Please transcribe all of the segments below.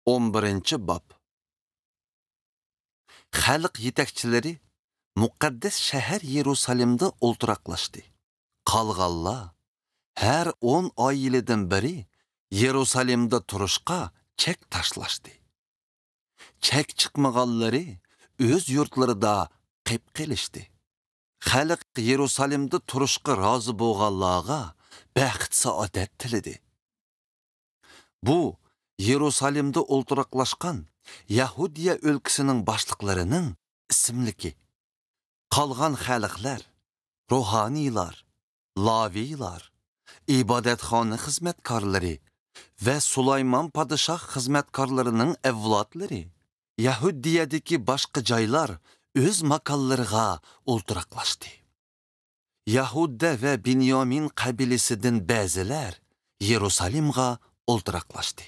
11 bab. Xalq yetakchilari muqaddas shahar Yerusalimda o'ltiraqlashdi. Qolganlar har 10 oiladan biri Yerusalimda turishqa chek tashlashdi. Chek chiqmaganlari o'z yurtlarida qilib qilishdi. Xalq Yerusalimda turishqa rozi bo'lganlarga baxt saodat tiladi. Bu Yerusalimda o'ltiraqlashgan Yahudiya өлkəsinin başlıqlarının ismliki. Qalğan xalqlar, ruhaniylar, laviylar, ibadətxana xizmətkarları və Sulayman padişah xizmətkarlarının evlatları Yahudiyadakı başqa joylar öz makallarına o'ltiraqlashdi. Yahuda və Binyamin qabiləsidən bəzilər Yerusalimga o'ltiraqlashdi.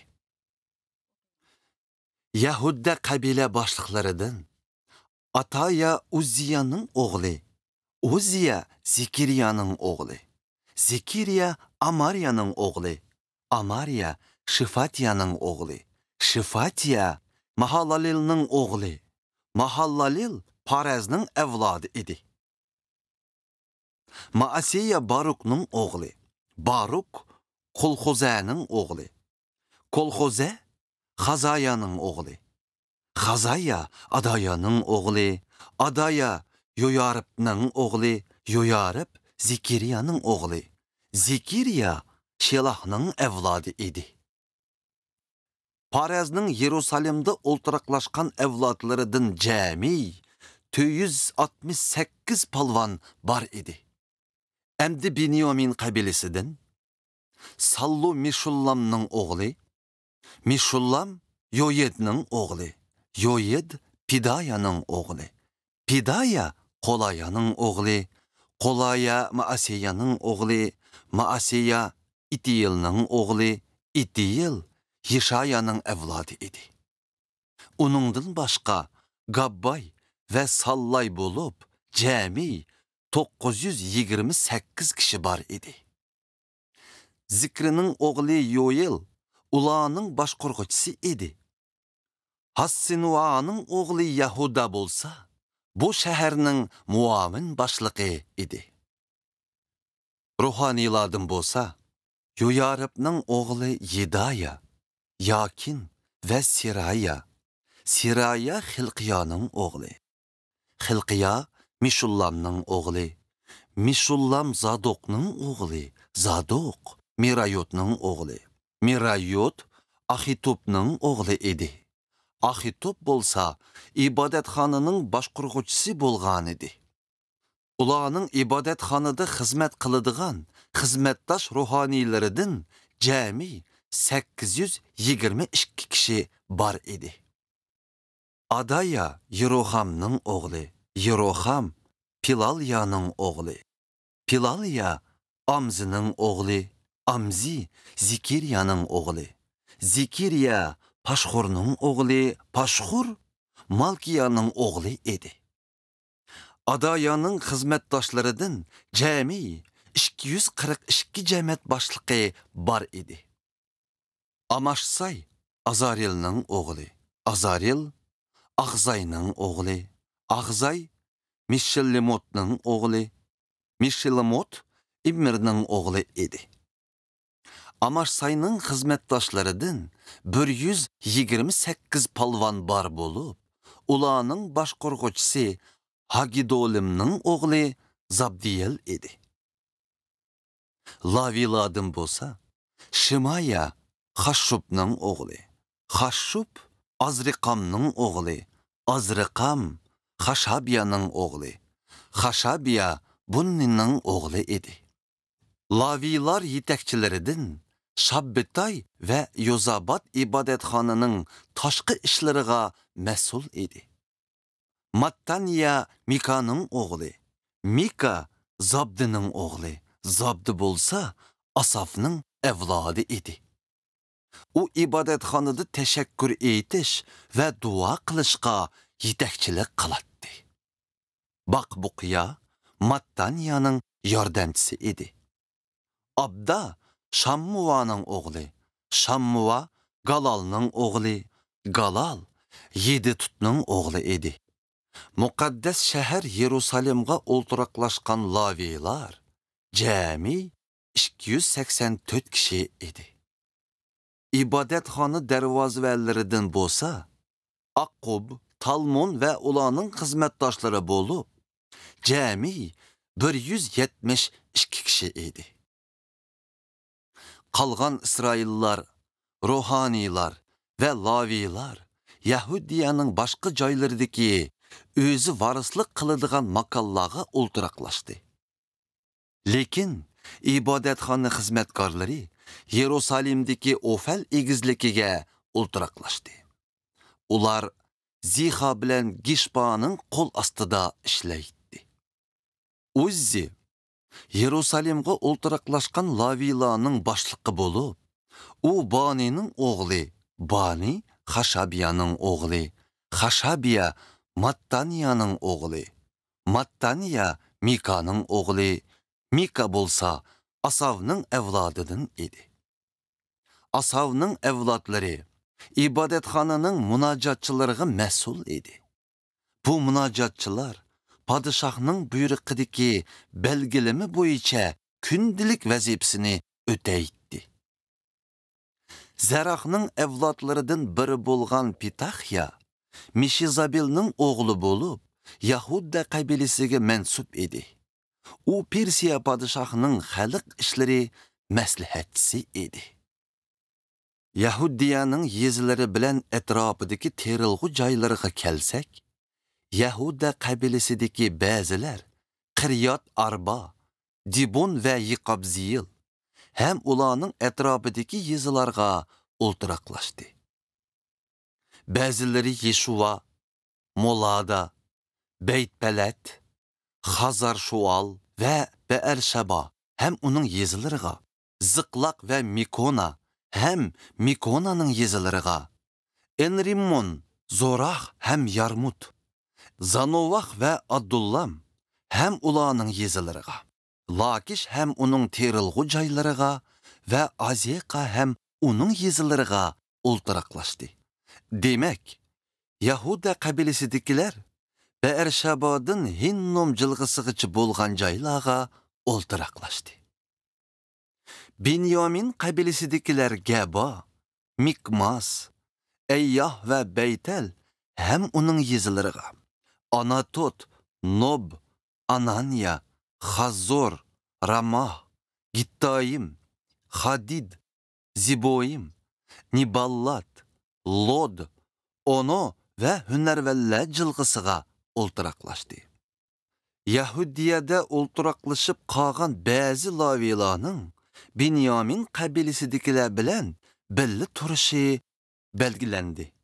Yahuda qabila başlıqlarından Ataya Uzziyaның oğlu, Uzziya Zikiriyaның oğlu, Zikiriya Amariyaның oğlu, Amariya Şifatiyaның oğlu, Şifatiya Mahalalilning oğlu, Mahalalil Parazning evladı idi. Maasiya Barukning oğlu, Baruk Kolxozaning oğlu, Kolxoza Xazayanın oğlu, Xazaya Adayanın oğlu, Adaya Yoyaribning oğlu, Yoyarib Zikiriyanın oğlu, Zikiriya Shelahning evladı idi. Parazning Yerusalimda o'ltiraqlashgan evlatlarından jami 268 palvan bar idi. Emdi Binyamin qabilesidan Sallu Mishullamning oğlu, Mishullam Yoyedning oğlu, Yoyed Pidayaning oğlu, Pidaya Qolayaning oğlu, Qolaya Maasiyaning oğlu, Maasiya İtiyilning oğlu, İtiyil Yeshayaning evladı idi. Onundan başqa Gabbay və Sallay bo'lib, jami 928 kishi bar idi. Zikrining oğlu Yoyel ularning boshqurg'uvchisi edi. Hassinuaning oğlu Yahuda bo'lsa, bu shaharning muavin boshlig'i edi. Ruhaniylardan bo'lsa, Yoyaribning oğlu Yedaya, Yakin və Siraya. Siraya Xilqiyaning oğlu. Xilqiya Mishullamning oğlu. Mishullam Zadokning oğlu. Zadok Mirayotning oğlu. Mirayot Ahitubning oğlu edi. Ahitub bo'lsa, ibodatxonaning boshqurg'uvchisi bo'lgan edi. Ularning ibodatxonada xizmat qiladigan xizmatdosh ruhoniylaridan jami 822 kishi bar edi. Adaya Yerohamning oğlu, Yeroham Pilalyaning oğlu, Pilalya Amzining oğlu, Amzi Zikiriyaning oğlu, Zikiriya Pashxurning oğlu, Pashxur Malkiyaning oğlu edi. Adayaning xizmatdoshlaridan jami 242 jamoat boshlig'i bar edi. Amashsay Azarilning oğlu, Azaril Ağzayning oğlu, Ağzay Mishellemotning oğlu, Mishellemot İmmirning oğlu edi. Amashsayning xizmatdoshlaridan 128 palvan bar bo'lib, ularning boshqurg'uvchisi Hagidolimning oğlu Zabdiyel edi. Lavilardan bo'lsa, Shimaya Xashshubning oğlu, Xashshub Azriqamning oğlu, Azriqam Xashabiyaning oğlu, Xashabiya Bunnining oğlu edi. Lavilar yetakchilaridan Shabbetay və Yozabat ibodatxonaning tashqi ishlariga mas'ul edi. Mattaniya Mikaning oğlu, Mika Zabdining oğlu, Zabdi bo'lsa Asafning evladı edi. U ibodatxonada tashakkur etish va duo qilishga yetakchilik qiladi. Baqbuqiya Mattaniyaning yordamchisi edi. Abda Shammuvaning oğlu, Shammuva Galalning oğlu, Galal Yeditutning o'g'li edi. Muqaddas shahar Yerusalimga o'ltiraqlashgan laviylar jami 284 kishi edi. İbadetxona darvozalaridan bo'lsa, Aqub, Talmon va ularning xizmatdoshlari bo'lib, jami 172 kishi edi. Qolgan İsraillar, ruhaniylar ve laviylar Yahudiyaning boshqa joylaridagi o'zi varislik qiladigan makonlarga o'ltiraqlashdi. Lekin ibodatxona xizmatkorlari Yerusalimdagi Ofel egizligiga o'ltiraqlashdi. Ular Ziha bilan Gishpaning qo'l ostida ishlaydi. Uzzi Yerusalimga o'ltiraqlashgan laviylarning boshlig'i bo'lib, u Banining o'g'li, Bani Xashabiyaning o'g'li, Xashabiya Mattaniyaning o'g'li, Mattaniya Mikaning o'g'li, Mika bo'lsa Asavning avlodidan edi. Asavning avlodlari ibodatxonaning munojotchilariga mas'ul edi. Bu munojotchilar padişahning buyruqidagi belgilimi bo'yicha kundalik vazifasini o'taydi. Zarahning avlodlaridan biri bo'lgan Pitahya, Mishizabilning o'g'li bo'lib, Yahuda qabilasiga mansub edi. U Persiya padişahning xalq ishlari maslahatchisi edi. Yahudiyaning yezilari bilan atrofidagi terilg'u joylariga kelsak, Yahuda qabilasidagi ba'zilar Qiryot Arba, Dibon va Yiqabziyil ham ularning atrofidagi yezilarga o'ltiraqlashdi. Ba'zilari Yeshuva, Molada, Beytpelet, Xazar Shual va Be'er-Sheba ham uning yezilariga, Ziqlaq va Mikona ham Mikonaning yezilariga, Enrimmon, Zorah ham Yarmut, Zanovah va Addullam ham ularning yezilariga, Lakish ham uning terilg'u joylariga va Aziqa ham uning yezilariga o'ltiraqlashdi. Demak, Yahuda qabilasidagilar Be'er-Shabodan Hinnom jilg'isigacha bo'lgan joylarga o'ltiraqlashdi. Binyamin qabilasidagilar Gaba, Mikmas, Eyyah va Beytel ham uning yezilariga, Anatot, Nob, Ananiya, Xazor, Ramah, Gittayim, Hadid, Ziboim, Niballat, Lod, Ono va Hunarvalla jilg'isiga o'ltiraqlashdi. Yahudiyada o'ltiraqlashib qolgan ba'zi laviylarning Binyamin qabilasidagilar bilan birga turishi belgilandi.